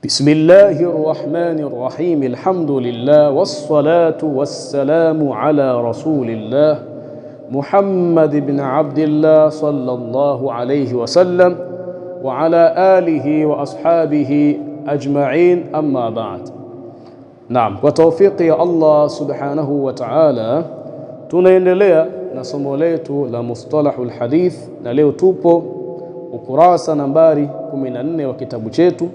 بسم الله الرحمن الرحيم الحمد لله والصلاة والسلام على رسول الله محمد بن عبد الله صلى الله عليه وسلم وعلى آله وأصحابه أجمعين أما بعد. Naam, kwa tawfiki ya Allah subhanahu wa ta'ala tunaendelea na somo letu la mustalahul hadith, na leo tupo ukurasa nambari 14 wa kitabu chetu,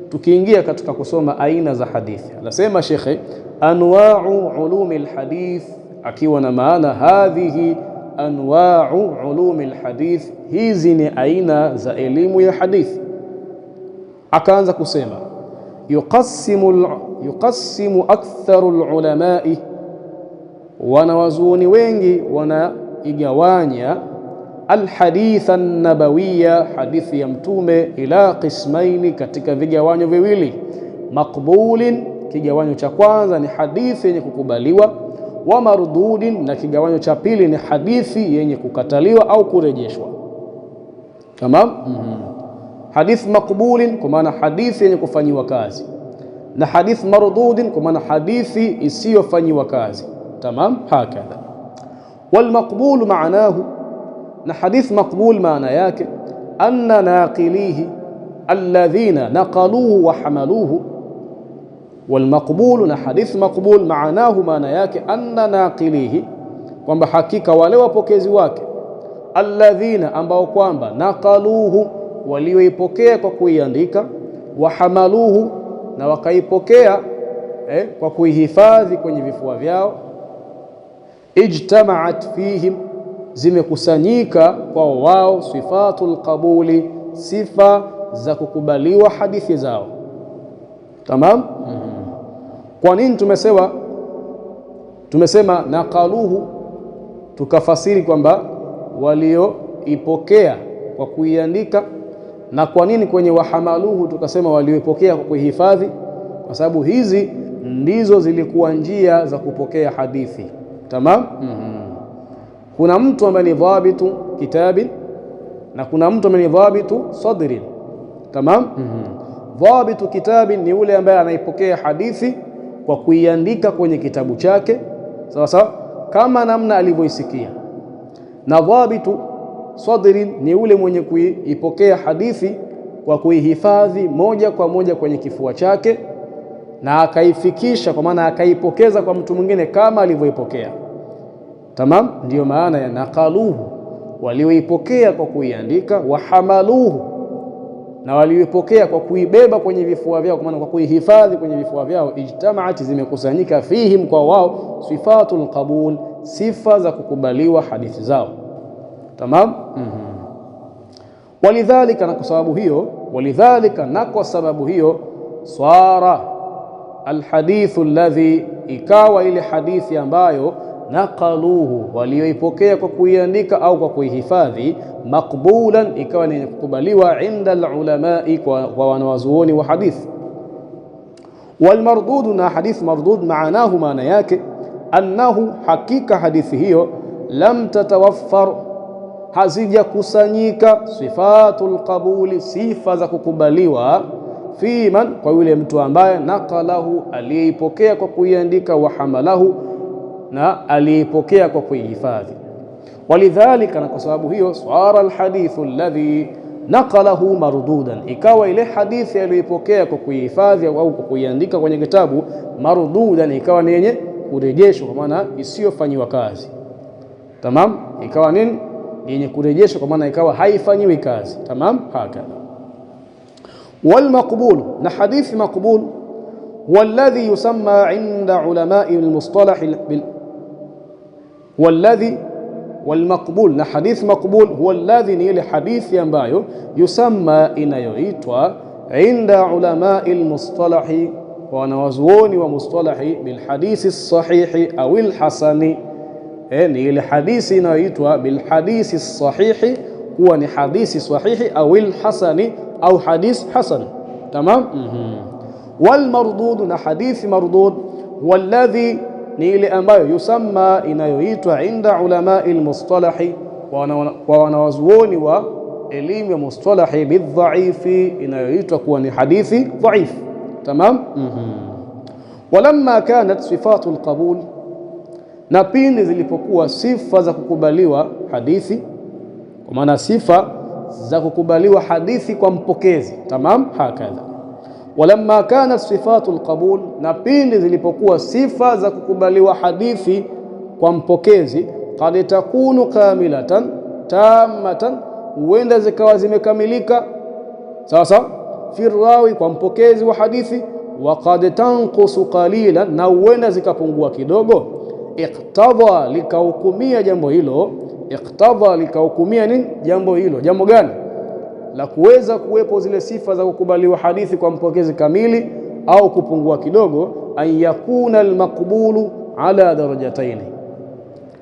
tukiingia katika kusoma aina za hadithi. Anasema shekhe, anwa'u ulumil hadith, akiwa na maana hadhihi anwa'u ulumil hadith, hizi ni aina za elimu ya hadithi. Akaanza kusema yuqassimu aktharu ulamai, wanawazuoni wengi wanaigawanya alhaditha nabawiya, hadithi ya mtume, ila qismaini, katika vigawanyo viwili. Maqbulin, kigawanyo cha kwanza ni hadithi yenye kukubaliwa, wa mardudin, na kigawanyo cha pili ni hadithi yenye kukataliwa au kurejeshwa. Tamam? Hadith maqbulin kwa maana hadithi yenye kufanyiwa kazi, na hadith mardudin kwa maana hadithi isiyofanyiwa kazi. Tamam? Hakadha. Wal maqbul maanahu, na hadith maqbul maana yake anna naqilihi alladhina naqaluhu wa hamaluhu. Wal maqbul, na hadith maqbul maanahu maana yake anna naqilihi, kwamba hakika wale wapokezi wake, alladhina, ambao kwamba naqaluhu, walioipokea kwa kuiandika, wa hamaluhu, na wakaipokea kwa kuihifadhi kwenye vifua vyao, ijtama'at fihim, zimekusanyika kwa wao, sifatul qabuli, sifa za kukubaliwa hadithi zao. Tamam? Kwa nini tumesema naqaluhu, tukafasiri kwamba walioipokea kwa kuiandika, na kwa nini kwenye wahamaluhu tukasema walioipokea kwa kuihifadhi? Kwa sababu hizi ndizo zilikuwa njia za kupokea hadithi. Tamam? Kuna mtu ambaye ni dhabitu kitabin, na kuna mtu ambaye ni dhabitu sadrin. Tamam? Dhabitu kitabin ni yule ambaye anaipokea hadithi kwa kuiandika kwenye kitabu chake, sawa sawa, kama namna alivyoisikia. Na dhabitu sadrin ni yule mwenye kuipokea hadithi kwa kuihifadhi moja kwa moja kwenye kifua chake, na akaifikisha, kwa maana akaipokeza kwa mtu mwingine kama alivyoipokea. Tamam? Ndiyo maana ya naqaluhu, walioipokea kwa kuiandika, wa hamaluhu, na walioipokea kwa kuibeba kwenye vifua vyao, kwa maana kwa kuihifadhi kwenye vifua vyao, ijtamaat, zimekusanyika, fihim, kwa wao, sifatul qabul, sifa za kukubaliwa hadithi zao. Tamam? Walidhalika, na kwa sababu hiyo, swara alhadithu alladhi, ikawa ile hadithi ambayo naqaluhu, walioipokea kwa kuiandika au kwa kuihifadhi, maqbulan, ikawa ni kukubaliwa inda alulamai, kwa wanawazuoni wa hadithi. Wal mardud, na hadith mardud maanahu maana yake annahu, hakika hadithi hiyo, lam tatawaffar, hazijakusanyika, sifatul qabuli, sifa za kukubaliwa, fi man, kwa yule mtu ambaye naqalahu, aliyeipokea kwa kuiandika, wa hamalahu, na aliipokea kwa kuihifadhi. Walidhalika, na kwa sababu hiyo, swara alhadithu alladhi naqalahu mardudan, ikawa ile hadithi aliyoipokea kwa kuihifadhi au kwa kuiandika kwenye kitabu, mardudan, ikawa ni yenye kurejeshwa, kwa maana isiyofanyiwa kazi. Tamam? Ikawa nini? Yenye kurejeshwa, kwa maana ikawa haifanyiwi kazi. Tamam? Hakadha. Wal maqbul, na hadithi maqbul huwa alladhi yusamma inda ulamai almustalah wal maqbul, na hadith maqbul huwa alladhi, ni ile hadithi ambayo yusamma, inayoitwa, inda ulamai almustalahi, wa wanawazuoni wa mustalahi, bil hadithi sahihi au al hasani, ni ile hadithi inayoitwa bil hadithi sahihi, huwa ni hadithi sahihi, au al hasani, au hadith hasan. Tamam? Wal mardud, na hadithi mardud huwa alladhi, ni ile ambayo yusamma, inayoitwa inda ulamai almustalahi, kwa wanawazuoni wa elimu ya mustalahi bidhaifi inayoitwa kuwa ni hadithi dhaif. Tamam. Walamma kanat sifatu alqabul, na pindi zilipokuwa sifa za kukubaliwa hadithi, kwa maana sifa za kukubaliwa hadithi kwa mpokezi. Tamam. Hakadha walamma kanat sifatu alqabul, na pindi zilipokuwa sifa za kukubaliwa hadithi kwa mpokezi, qad takunu kamilatan tamatan, huenda zikawa zimekamilika sasa fi rawi, kwa mpokezi wa hadithi, wa qad tanqusu qalilan, na huenda zikapungua kidogo. Iqtadha, likahukumia jambo hilo. Iqtadha, likahukumia nini jambo hilo? Jambo gani? La kuweza kuwepo zile sifa za kukubaliwa hadithi kwa mpokezi kamili au kupungua kidogo. An yakuna almaqbulu ala darajatayn,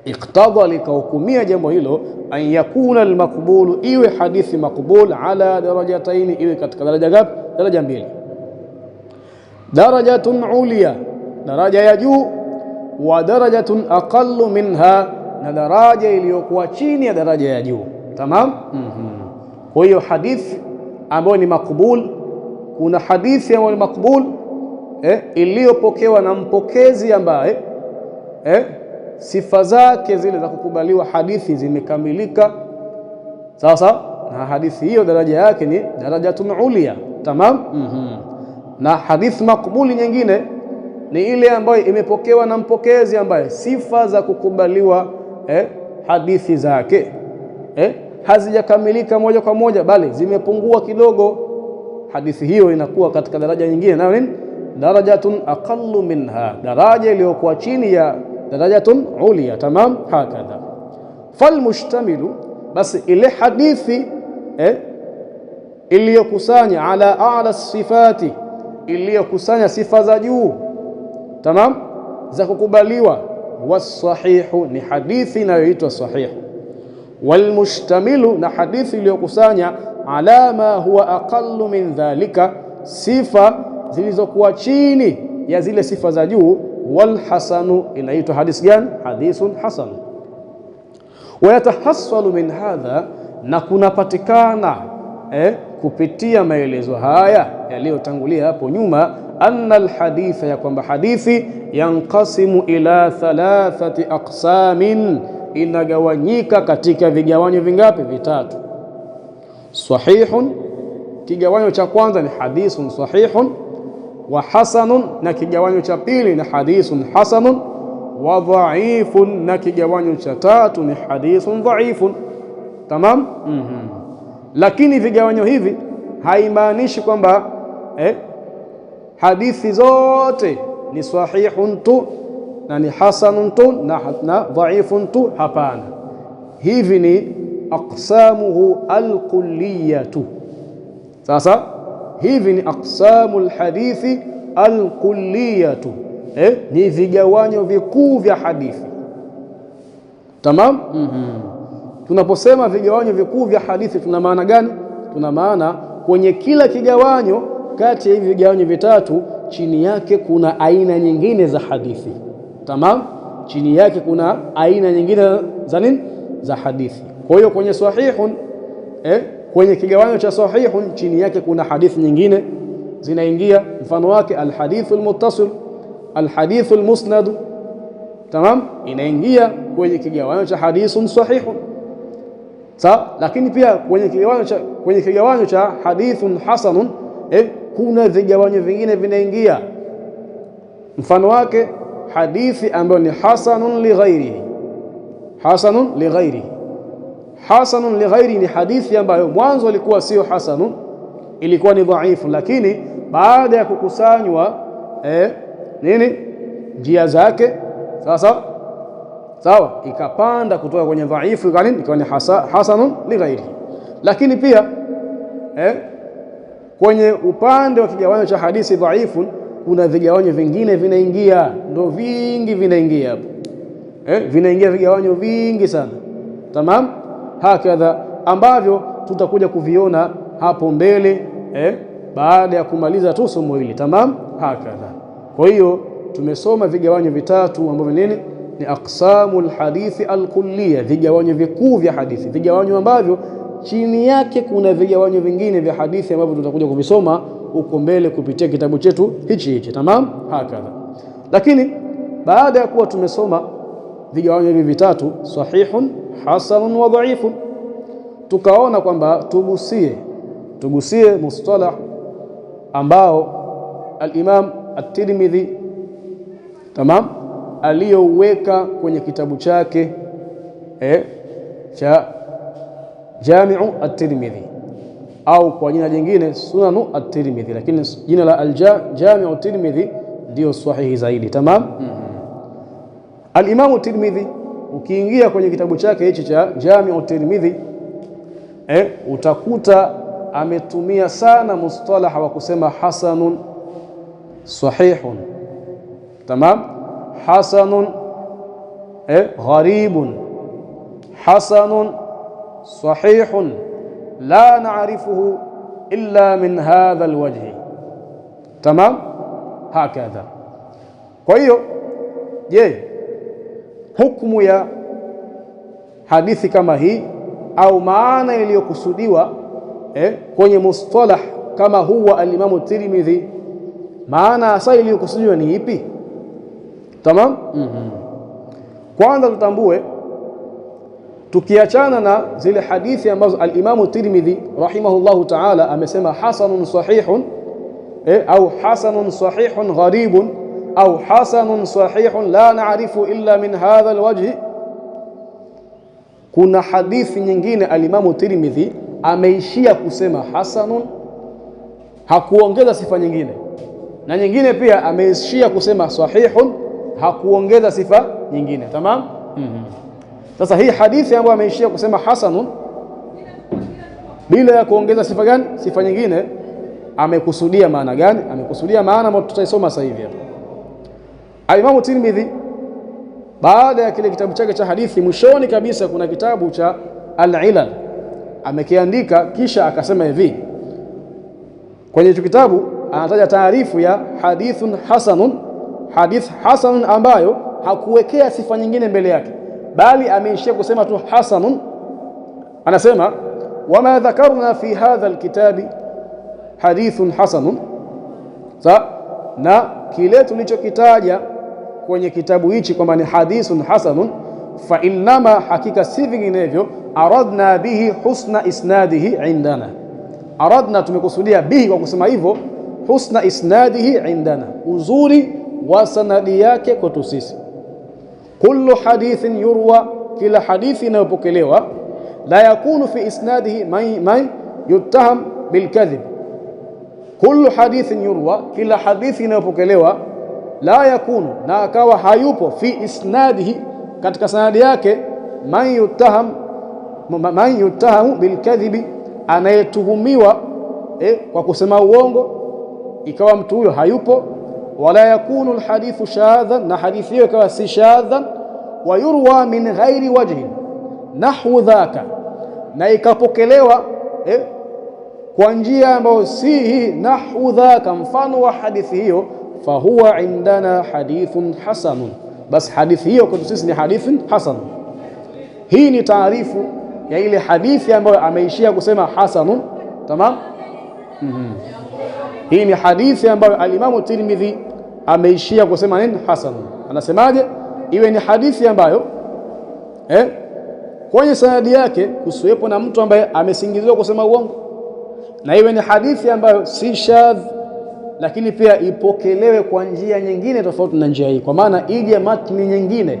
iqtadha, likahukumia jambo hilo. An yakuna almaqbulu, iwe hadithi maqbul, ala darajatayn, iwe katika daraja ngapi? Daraja mbili. Darajatun ulia, daraja ya juu, wa darajatun aqallu minha, na daraja iliyokuwa chini ya daraja ya juu. Tamam. Kwa hiyo hadithi ambayo ni makbul, kuna hadithi ambayo ni makbul iliyopokewa na mpokezi ambaye sifa zake zile za kukubaliwa hadithi zimekamilika. Sasa na hadithi hiyo daraja yake ni darajatun ulia. Tamam. Na hadithi makbuli nyingine ni ile ambayo imepokewa na mpokezi ambaye sifa za kukubaliwa hadithi zake hazijakamilika moja kwa moja, bali zimepungua kidogo. Hadithi hiyo inakuwa katika daraja nyingine, nayo nini? Darajatun aqallu minha, daraja iliyokuwa chini ya darajatun ulia. Tamam. Hakadha falmushtamilu, basi ile hadithi iliyokusanya ala a'la sifati, iliyokusanya sifa za juu, tamam, za kukubaliwa. Wasahihu, ni hadithi inayoitwa sahihu. Walmushtamilu, na hadithi iliyokusanya ala ma huwa aqallu min dhalika, sifa zilizokuwa chini ya zile sifa za juu. Walhasanu, inaitwa hadithi gani? Hadithun hasan. Wayatahassalu min hadha, na kunapatikana kupitia maelezo haya yaliyotangulia hapo nyuma, anna alhaditha, ya kwamba hadithi yanqasimu ila thalathati aqsamin, inagawanyika katika vigawanyo vingapi? Vitatu. Sahihun, kigawanyo cha kwanza ni hadithun sahihun, wa hasanun, na kigawanyo cha pili ni hadithun hasanun, wa dhaifun, na kigawanyo cha tatu ni hadithun dhaifun. Tamam. Lakini vigawanyo hivi haimaanishi kwamba hadithi zote ni sahihun tu na ni hasanun tu na dhaifun tu. Hapana, hivi ni aqsamuhu alkulliyatu. Sasa hivi ni aqsamul hadithi alkulliyatu, ni vigawanyo vikuu vya hadithi. Tamam. Tunaposema vigawanyo vikuu vya hadithi tuna maana gani? Tuna maana kwenye kila kigawanyo kati ya hivi vigawanyo vitatu, chini yake kuna aina nyingine za hadithi. Tamam. Chini yake kuna aina nyingine za nini? Za hadithi. Kwa hiyo kwenye sahihun, kwenye kigawanyo cha sahihun, chini yake kuna hadithi nyingine zinaingia. Mfano wake alhadithu almuttasil, alhadithu almusnad. Tamam, inaingia kwenye kigawanyo cha hadithun sahihun. Sawa. Lakini pia kwenye kigawanyo cha hadithun hasanun, kuna vigawanyo vingine vinaingia. Mfano wake hadithi ambayo ni hasanun lighairihi. Hasanun lighairihi, hasanun lighairihi ni hadithi ambayo mwanzo ilikuwa sio hasanun, ilikuwa ni dhaifu, lakini baada ya kukusanywa njia zake, sawa, ikapanda kutoka kwenye dhaifu ikawa ni hasanun lighairihi. Lakini pia kwenye upande wa kigawanyo cha hadithi dhaifu kuna vigawanyo vingine vinaingia, ndo vingi vinaingia hapo, vinaingia vigawanyo vingi sana. Tamam. Hakadha, ambavyo tutakuja kuviona hapo mbele baada ya kumaliza tu somo hili. Tamam. Hakadha, kwa hiyo tumesoma vigawanyo vitatu ambavyo nini? Ni aqsamul hadithi alkulliya, vigawanyo vikuu vya hadithi, vigawanyo ambavyo chini yake kuna vigawanyo vingine vya hadithi ambavyo tutakuja kuvisoma huko mbele kupitia kitabu chetu hichi. Tamam, hakadha. Lakini baada ya kuwa tumesoma vigawanyo hivi vitatu, sahihun, hasanun wa dhaifun, tukaona kwamba tugusie mustalah ambao al-Imam at-Tirmidhi tamam aliyoweka kwenye kitabu chake cha Jami'u at-Tirmidhi au kwa jina jingine Sunanu at-Tirmidhi, lakini jina la Jami'u at-Tirmidhi ndio sahihi zaidi. Tamam. Al-Imam at-Tirmidhi ukiingia kwenye kitabu chake hichi cha Jami'u at-Tirmidhi utakuta ametumia sana mustalaha wa kusema hasanun, sahihun, tamam, hasanun gharibun, hasanun sahihun la na'rifuhu illa min hadha alwajhi. Tamam, hakadha. Kwa hiyo je, hukumu ya hadithi kama hii au maana iliyokusudiwa kwenye mustalah kama huwa al-Imam at-Tirmidhi, maana hasa iliyokusudiwa ni ipi? Tamam. Kwanza tutambue, tukiachana na zile hadithi ambazo al-Imam at-Tirmidhi rahimahullahu ta'ala amesema hasanun sahihun au hasanun sahihun gharibun au hasanun sahihun la na'rifu illa min hadha alwajh, kuna hadithi nyingine al-Imam at-Tirmidhi ameishia kusema hasanun, hakuongeza sifa nyingine, na nyingine pia ameishia kusema sahihun, hakuongeza sifa nyingine. Tamam. Sasa hii hadithi ambayo ameishia kusema hasanun bila ya kuongeza sifa gani, sifa nyingine, amekusudia maana gani? Amekusudia maana ambayo tutaisoma sasa hivi hapa. Al-Imam Tirmidhi baada ya kile kitabu chake cha hadithi, mwishoni kabisa kuna kitabu cha Al-Ilal amekiandika, kisha akasema hivi kwenye hicho kitabu, anataja taarifu ya hadithun hasanun, hadith hasanun ambayo hakuwekea sifa nyingine mbele yake, bali ameishia kusema tu hasanun. Anasema wama dhakarna fi hadha alkitabi hadithun hasanun, na kile tulichokitaja kwenye kitabu hichi kwamba ni hadithun hasanun, fa innama, hakika si vinginevyo, aradna bihi husna isnadihi indana. Aradna, tumekusudia, bihi kwa kusema hivyo, husna isnadihi indana, uzuri wa sanadi yake kwetu sisi. Kullu hadithin yurwa, kila hadithi inayopokelewa, la yakunu fi isnadihi man yuttaham bilkadhib. Kullu hadithin yurwa, kila hadithi inayopokelewa, la yakunu, na akawa hayupo, fi isnadihi, katika sanadi yake, man yuttahamu bilkadhibi, anayetuhumiwa kwa kusema uongo, ikawa mtu huyo hayupo. Wala yakunu alhadithu shadhan, na hadithi hiyo ikawa si shadhan. Wa yurwa min ghairi wajhin nahwu dhaka, na ikapokelewa kwa njia ambayo si hii, nahwu dhaka, mfano wa hadithi hiyo, fahuwa indana hadithun hasanun, bas hadithi hiyo kwetu sisi ni hadithun hasan. Hii ni taarifu ya ile hadithi ambayo ameishia kusema hasanun. Tamam. Hii ni hadithi ambayo al-Imam Tirmidhi ameishia kusema nini? Hasanun. Anasemaje? Iwe ni hadithi ambayo kwenye sanadi yake kusiwepo na mtu ambaye amesingiziwa kusema uongo, na iwe ni hadithi ambayo si shadh, lakini pia ipokelewe kwa njia nyingine tofauti na njia hii, kwa maana ije matni nyingine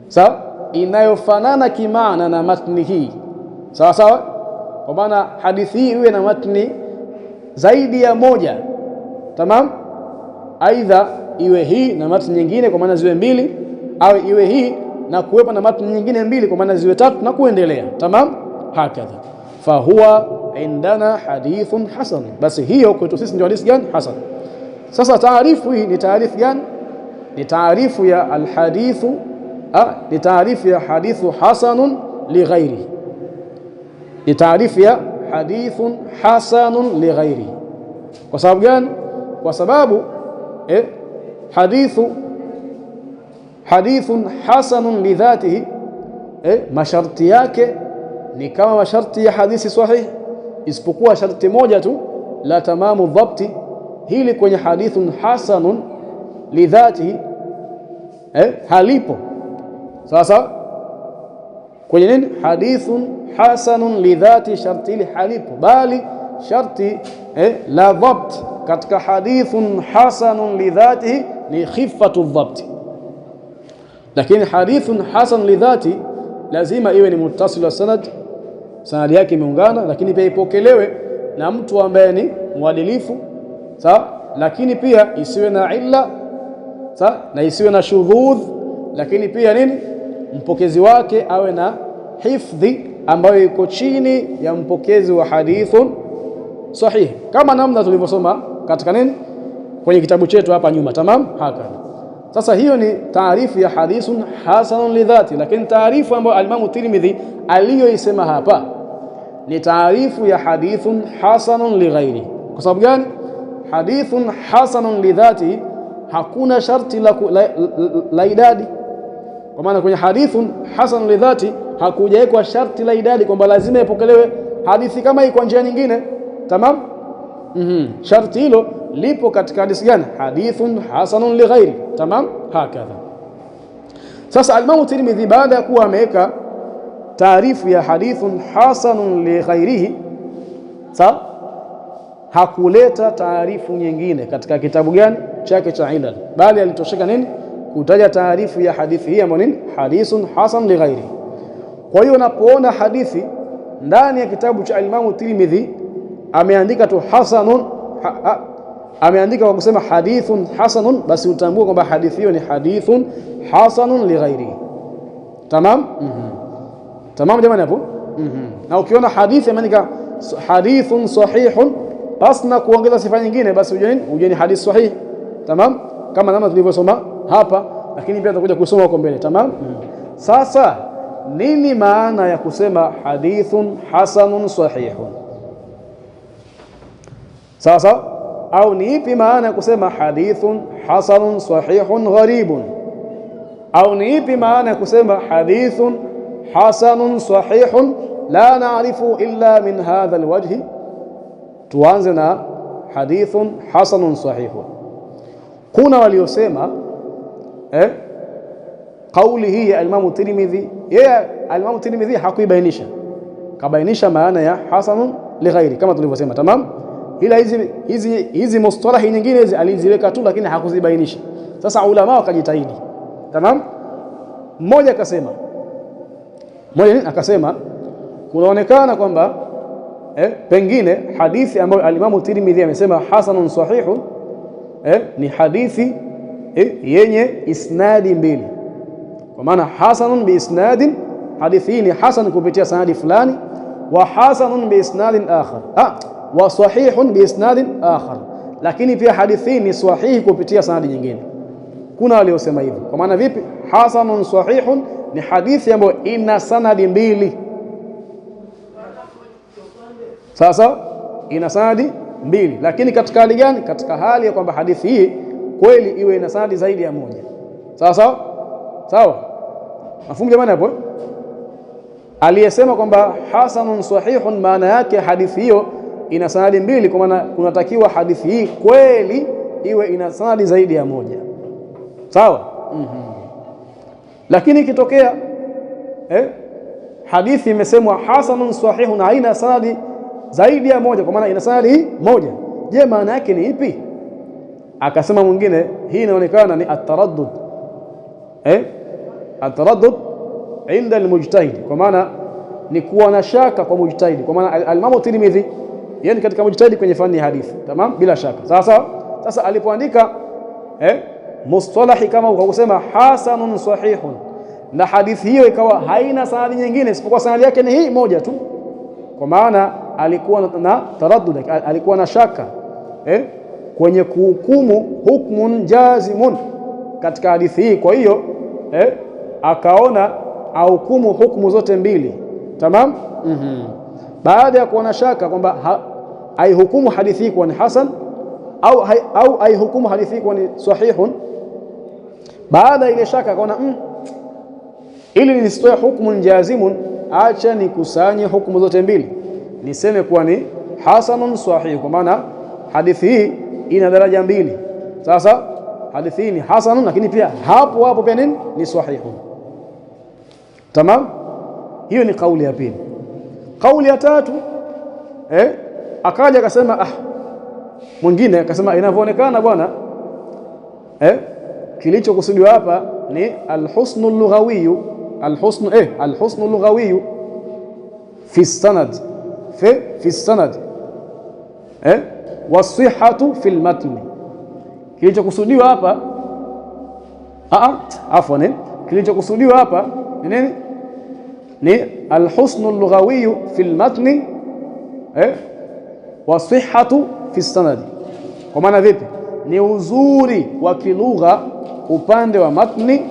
sawa, inayofanana kimaana na matni hii, sawa sawa, kwa maana hadithi hii iwe na matni zaidi ya moja. Tamam. Aidha iwe hii na matni nyingine kwa maana ziwe mbili, au iwe hii na kuwepo na matni nyingine mbili kwa maana ziwe tatu na kuendelea. Tamam, hakadha. Fahuwa indana hadithun hasan, basi hiyo kwetu sisi ndio hadithi gani? Hasan. Sasa taarifu hii ni taarifu gani? Ni taarifu ya alhadithu, ni taarifu ya hadithu hasanun li ghairi, ni taarifu ya hadithun hasanun li ghairi. Kwa sababu gani? Kwa sababu hadithun hasanun li dhatihi, masharti yake ni kama masharti ya hadithi sahihi, isipokuwa sharti moja tu la tamamu dhabti. Hili kwenye hadithun hasanun lidhatihi halipo. Sasa kwenye nini hadithun hasanun lidhati, sharti hili halipo, bali sharti la dhabt katika hadithun hasanun lidhatihi ni khifatu dhabti. Lakini hadithun hasan lidhati lazima iwe ni muttasil wa sanad yake imeungana, lakini pia ipokelewe na mtu ambaye ni mwadilifu, sawa, lakini pia isiwe na illa, sawa, na isiwe na shudhudh, lakini pia nini mpokezi wake awe na hifdhi ambayo iko chini ya mpokezi wa hadithun sahihi, kama namna tulivyosoma katika nini kwenye kitabu chetu hapa nyuma. Tamam, haka. Sasa hiyo ni taarifu ya hadithun hasanun lidhati, lakini taarifu ambayo al-Imam Tirmidhi aliyoisema hapa ni taarifu ya hadithun hasanun lighairi. Kwa sababu gani? Hadithun hasanun lidhati hakuna sharti la idadi, kwa maana kwenye hadithun hasanun lidhati hakujawekwa sharti la idadi kwamba lazima ipokelewe hadithi kama hii kwa njia nyingine. Tamam. Sharti hilo lipo katika hadithi gani? Hadithun hasanun lighairi. Tamam, hakadha. Sasa al-Imam Tirmidhi baada ya kuwa ameweka taarifu ya hadithun hasanun lighairihi, sawa, hakuleta taarifu nyingine katika kitabu gani chake cha ilal, bali alitosheka nini kutaja taarifu ya hadithi hii ambayo nini hadithun hasan lighairihi. Kwa hiyo unapoona hadithi ndani ya kitabu cha al-Imam Tirmidhi ameandika tu hasanun, ameandika kwa kusema hadithun hasanun, basi utambue kwamba hadithi hiyo ni hadithun hasanun lighairihi. Tamam? Tamam jamani hapo? Na ukiona hadithi ameandika hadithun sahihun basi na kuongeza sifa nyingine, basi ujue ni hadith sahih. Tamam? Kama namna tulivyosoma hapa, lakini pia tutakuja kusoma huko mbele. Tamam? Sasa nini maana ya kusema hadithun hasanun sahihun? Sasa au ni ipi maana ya kusema hadithun hasanun sahihun gharibun? Au ni ipi maana ya kusema hadithun hasanun sahihun la na'rifu illa min hadha alwajhi? Tuanze na hadithun hasanun sahihun. Kuna waliosema kauli hii ya Imam Tirmidhi, Imam Tirmidhi hakuibainisha, kabainisha maana ya hasanun lighairi kama tulivyosema. Tamam, ila hizi mustalahi nyingine hizi aliziweka tu, lakini hakuzibainisha. Sasa ulama wakajitahidi. Tamam, mmoja akasema kunaonekana kwamba pengine hadithi ambayo al-Imam Tirmidhi amesema hasanun sahihun ni hadithi yenye isnadi mbili, kwa maana hasanun bi isnadin, hadithi hii ni hasan kupitia sanadi fulani, wa hasanun bi isnadin akhar, wa sahihun bi isnadin akhar, lakini pia hadithi hii ni sahihi kupitia sanadi nyingine. Kuna waliosema hivyo. Kwa maana vipi? Hasanun sahihun ni hadithi ambayo ina sanadi mbili. Sasa ina sanadi mbili, lakini katika hali gani? Katika hali ya kwamba hadithi hii kweli iwe ina sanadi zaidi ya moja. Sawa sawa, mafumu jamani hapo. Aliyesema kwamba hasanun sahihun maana yake hadithi hiyo ina sanadi mbili, kwa maana kunatakiwa hadithi hii kweli iwe ina sanadi zaidi ya moja. Sawa? Lakini ikitokea hadithi imesemwa hasanun sahihun na haina sanadi zaidi ya moja, kwa maana ina sanadi moja, je, maana yake ni ipi? Akasema mwingine, hii inaonekana ni at-taraddud, at-taraddud inda al-mujtahid, kwa maana ni kuwa na shaka kwa mujtahid, kwa maana al-Imam Tirmidhi yani katika mujtahid kwenye fani ya hadithi. Tamam, bila shaka. Sasa alipoandika mustalahi kama ukasema hasanun sahihun na hadithi hiyo ikawa haina sanadi nyingine isipokuwa sanadi yake ni hii moja tu, kwa maana alikuwa na taraddud, alikuwa na shaka kwenye kuhukumu hukmun jazimun katika hadithi hii. Kwa hiyo akaona ahukumu hukumu zote mbili. Tamam. Baada ya kuona shaka kwamba aihukumu hadithi hii kuwa ni hasan au aihukumu hadithi hii kuwa ni sahihun, baada ile shaka akaona ili nisitoe hukmun jazimun, acha nikusanye hukumu zote mbili, niseme kuwa ni hasanun sahih, kwa maana hadithi hii ina daraja mbili. Sasa hadithi hii ni hasanun, lakini pia hapo hapo pia ni sahihun. Tamam, hiyo ni kauli ya pili. Kauli ya tatu akaja akasema mwingine akasema inavyoonekana bwana kilichokusudiwa hapa ni alhusnu lughawiyu, alhusnu lughawiyu fi sanad, fi sanad wasihhatu fi almatn. Kilichokusudiwa hapa afwan, kilichokusudiwa hapa ni nini? Ni alhusnu lughawiyu fi almatn wasihhatu fi sanad. Kwa maana vipi? Ni uzuri wa kilugha upande wa matni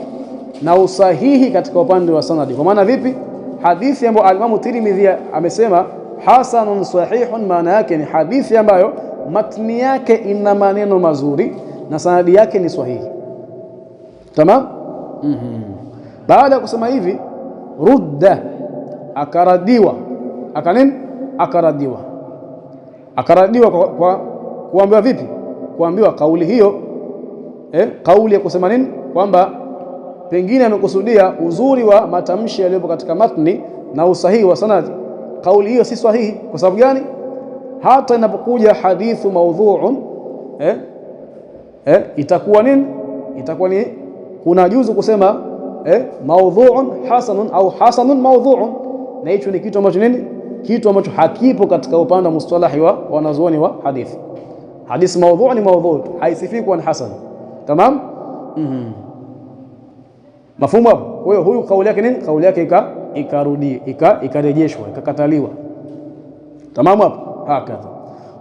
na usahihi katika upande wa sanadi. Kwa maana vipi? Hadithi ambayo al-Imam Tirmidhi amesema hasanun sahihun, maana yake ni hadithi ambayo matni yake ina maneno mazuri na sanadi yake ni sahihi. Tamam? Baada ya kusema hivi, rudda, akaradiwa. Akaradiwa kwa kuambiwa vipi? Kuambiwa kauli hiyo kauli ya kusema nini? Kwamba pengine amekusudia uzuri wa matamshi yaliyopo katika matni na usahihi wa sanadi. Kauli hiyo si sahihi. Kwa sababu gani? Hata inapokuja hadithu maudhu'un itakuwa nini? Itakuwa ni kuna juzu kusema maudhu'un hasanun au hasanun maudhu'un, na hicho ni kitu ambacho nini? Kitu ambacho hakipo katika upande wa mustalahi wa wanazuoni wa hadithi. Hadithi maudhu' ni maudhu', haisifi kuwa ni hasan. Tamam? Mafhumu hapo? Kwa hiyo huyu kauli yake nini? Kauli yake ikarudi, ikarejeshwa, ikakataliwa. Tamam hapo? Hakadha.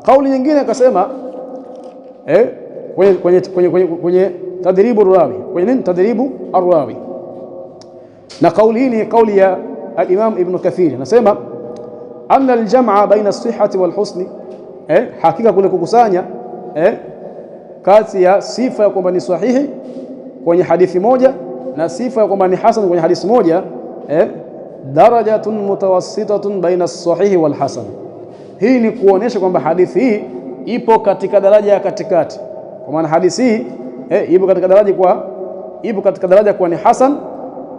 Kauli nyingine akasema kwenye tadribu rawi, kwenye nini? Tadribu arrawi. Na kauli hii ni kauli ya al-Imam Ibn Kathir, anasema anna al-jam'a baina as-sihhati wal-husni, hakika kule kukusanya kati ya sifa ya kwamba ni sahihi kwenye hadithi moja na sifa ya kwamba ni hasan kwenye hadithi moja, darajatun mutawassitatun baina as-sahihi wal-hasan. Hii ni kuonesha kwamba hadithi hii ipo katika daraja ya katikati, kwa maana hadithi hii ipo katika daraja kwa ni hasan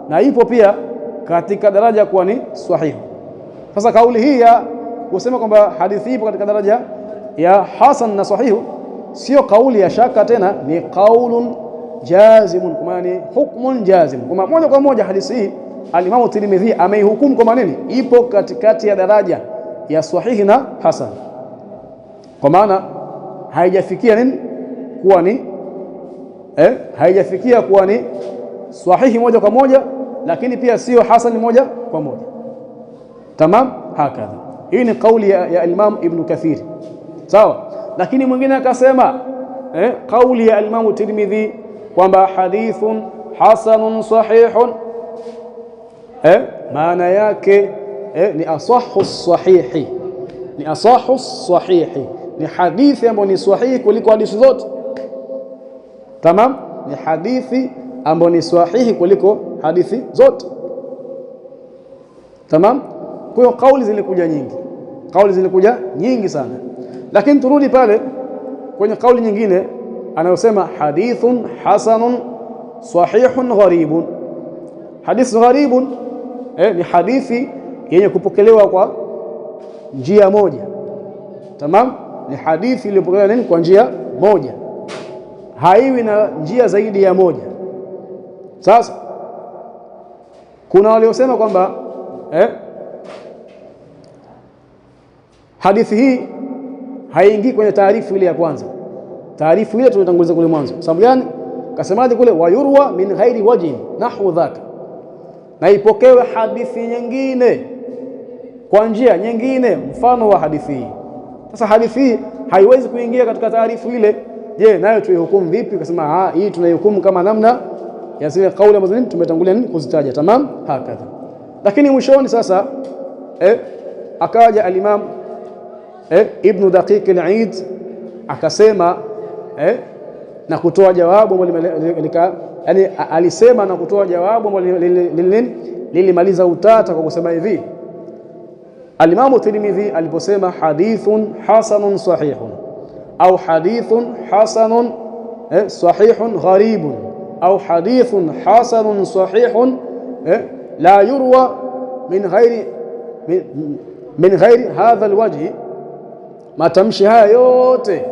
na ipo pia katika daraja kwa ni sahihi. Sasa kauli hii ya kusema kwamba hadithi hii ipo katika daraja ya hasan na sahihu sio kauli ya shaka tena, ni qaulun jazimun, kwa maana ni hukmun jazim. Kwa moja kwa moja hadithi hii al-Imam Tirmidhi ameihukumu kwa maneno ipo katikati ya daraja ya sahihi na hasan, kwa maana haijafikia nini kuwa ni haijafikia kuwa ni sahihi moja kwa moja, lakini pia sio hasan moja kwa moja. Tamam? Hakadha. Hii ni kauli ya Imam Ibn Kathir. Sawa? Lakini mwingine akasema kauli ya Imam Tirmidhi kwamba hadithun hasanun sahihun, maana yake ni asahhu sahihi, ni asahhu sahihi, ni hadithi ambayo ni sahihi kuliko hadithi zote. Tamam? Ni hadithi ambayo ni sahihi kuliko hadithi zote. Tamam? Kwa hiyo kauli zilikuja nyingi sana, lakini turudi pale kwenye kauli nyingine anayosema hadithun hasanun sahihun gharibun. Hadith gharibun ni hadithi yenye kupokelewa kwa njia moja. Tamam? Ni hadithi iliyopokelewa nini? Kwa njia moja, haiwi na njia zaidi ya moja. Sasa kuna waliosema kwamba hadithi hii haingii kwenye taarifu ile ya kwanza. Taarifu ile tulitanguliza kule mwanzo. Sababu gani? Kasemaje kule? Wayurwa min ghairi wajhin nahwu dhaka, na ipokewe hadithi nyingine kwa njia nyingine mfano wa hadithi hii. Sasa hadithi hii haiwezi kuingia katika taarifu ile. Je, nayo tuihukumu vipi? Kasema hii tunaihukumu kama namna ya zile kauli ambazo tumetangulia kuzitaja. Tamam? Hakadha. Lakini mwishoni sasa akaja al-Imam Ibn Daqiq al-Eid akasema na kutoa jawabu, yani alisema na kutoa jawabu lilimaliza utata kwa kusema hivi Al-Imam Tirmidhi aliposema hadithun hasanun sahihun au hadithun hasanun sahihun gharibun au hadithun hasanun sahihun la yurwa min ghairi hadha alwajhi, matamshi haya yote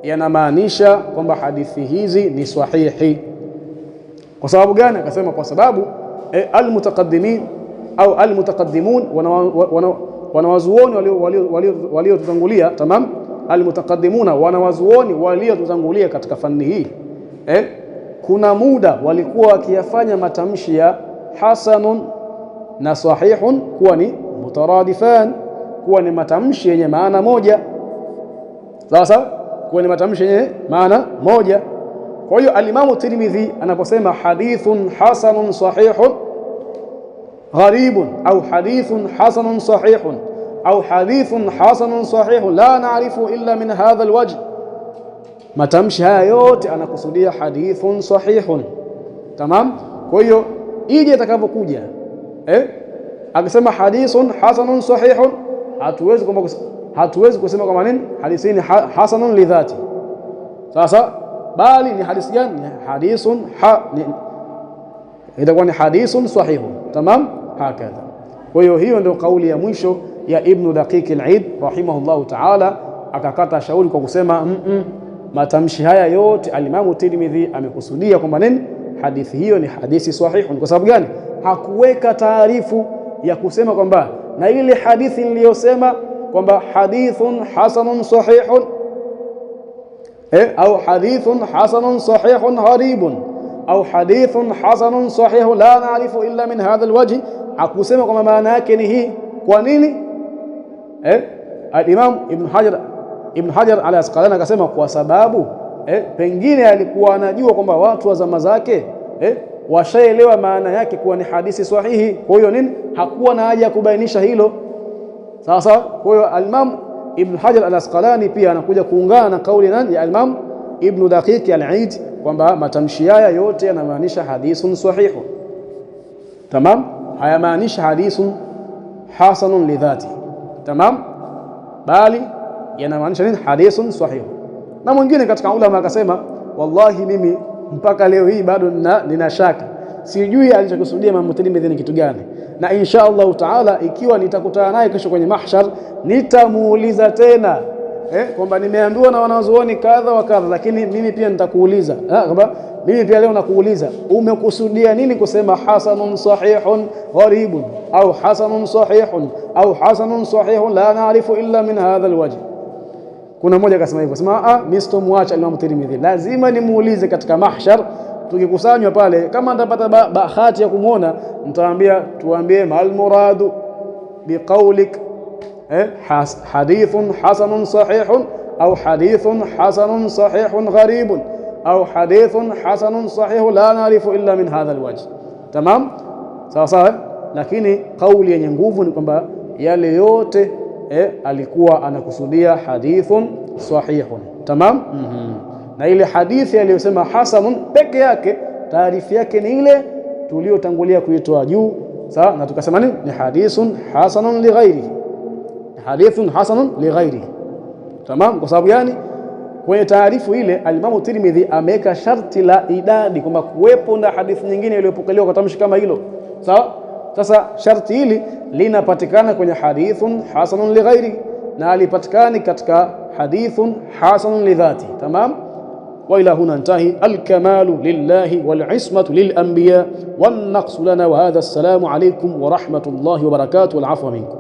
yanamaanisha kwamba hadithi hizi ni sahihi. Kwa sababu gani? Akasema kwa sababu almutaqaddimin au almutaqaddimun wanawazuoni waliotutangulia, tamam, almutaqaddimuna wanawazuoni waliotutangulia katika fani hii, kuna muda walikuwa wakiyafanya matamshi ya hasanun na sahihun kuwa ni mutaradifan, kuwa ni matamshi yenye maana moja. Sasa kuwa ni matamshi yenye maana moja. Kwa hiyo al-Imam Tirmidhi anaposema hadithun hasanun sahihun gharibun au hadithun hasanun sahihun au hadithun hasanun sahihun la na'rifu illa min hadha alwajh, matamshi haya yote anakusudia hadithun sahihun. Tamam. Kwa hiyo ije atakavyokuja akisema hadithun hasanun sahihun, hatuwezi kusema kama nini hadithi ni hasanun lidhati. Sasa bali ni hadithi gani? Ni hadithun itakuwa ni hadithun sahihun. Tamam, hakadha. Kwa hiyo hiyo ndio kauli ya mwisho ya Ibn Daqiq al-Eid rahimahullahu ta'ala, akakata shauri kwa kusema matamshi haya yote al-Imam Tirmidhi amekusudia kwamba nini hadithi hiyo ni hadithi sahihun. Kwa sababu gani? Hakuweka taarifu ya kusema kwamba na ile hadithi niliyosema kwamba hadithun hasanun sahihun au hadithun hasanun sahihun gharibun au hadithun hasanun sahihun la na'rifu illa min hadha alwajh, hakusema kwamba maana yake ni hii. Kwa nini? Al-Imam Ibn Hajar al-Asqalani akasema kwa sababu pengine alikuwa anajua kwamba watu wa zama zake washaelewa maana yake kuwa ni hadithi sahihi. Kwa hiyo nini, hakuwa na haja ya kubainisha hilo. Sasa kwa hiyo al-Imam Ibn Hajar al-Asqalani pia anakuja kuungana na kauli nani ya al-Imam Ibn Daqiq al-Eid kwamba matamshi haya yote yanamaanisha hadithun sahihu. Tamam, hayamaanisha hadithun hasanun lidhati. Tamam, bali yanamaanisha nini? Hadithun sahihu. Na mwingine katika ulama akasema wallahi mimi mpaka leo hii bado nina shaka, sijui alichokusudia Imam Tirmidhi ni kitu gani, na insha Allah taala ikiwa nitakutana naye kesho kwenye mahshar nitamuuliza tena kwamba nimeambiwa na wanazuoni kadha wa kadha, lakini mimi pia nitakuuliza kwamba mimi pia leo nakuuliza umekusudia nini kusema hasanun sahihun gharibun au hasanun sahihun au hasanun sahihun la na'rifu illa min hadha alwajh. Kuna mmoja akasema hivyo, sema mimi sitomwacha Imam Tirmidhi, lazima nimuulize katika mahshar tukikusanywa pale, kama nitapata bahati ya kumuona nitaambia tuambie mal muradu biqaulik hadithun hasanun sahihun au hadithun hasanun sahihun gharibun au hadithun hasanun sahihun la na'rifu illa min hadha alwajh. Tamam, sawa sawa. Lakini kauli yenye nguvu ni kwamba yale yote alikuwa anakusudia hadithun sahihun. Tamam. Na ile hadithi aliyosema hasanun peke yake taarifu yake ni ile tuliyotangulia kuitoa juu, sawa, na tukasema nini ni hadithun hasanun li ghairihi, hadithun hasanun li ghairihi. Tamam. Kwa sababu gani? Kwenye taarifu ile al-Imam Tirmidhi ameweka sharti la idadi kwamba kuwepo na hadithi nyingine iliyopokelewa kwa tamshi kama hilo, sawa. Sasa sharti hili linapatikana kwenye hadithun hasanun li ghairihi na alipatikani katika hadithun hasanun li dhati. Tamam. وإلى هنا انتهي. الكمال لله والعصمة للأنبياء والنقص لنا، وهذا السلام عليكم ورحمة الله وبركاته والعفو منكم.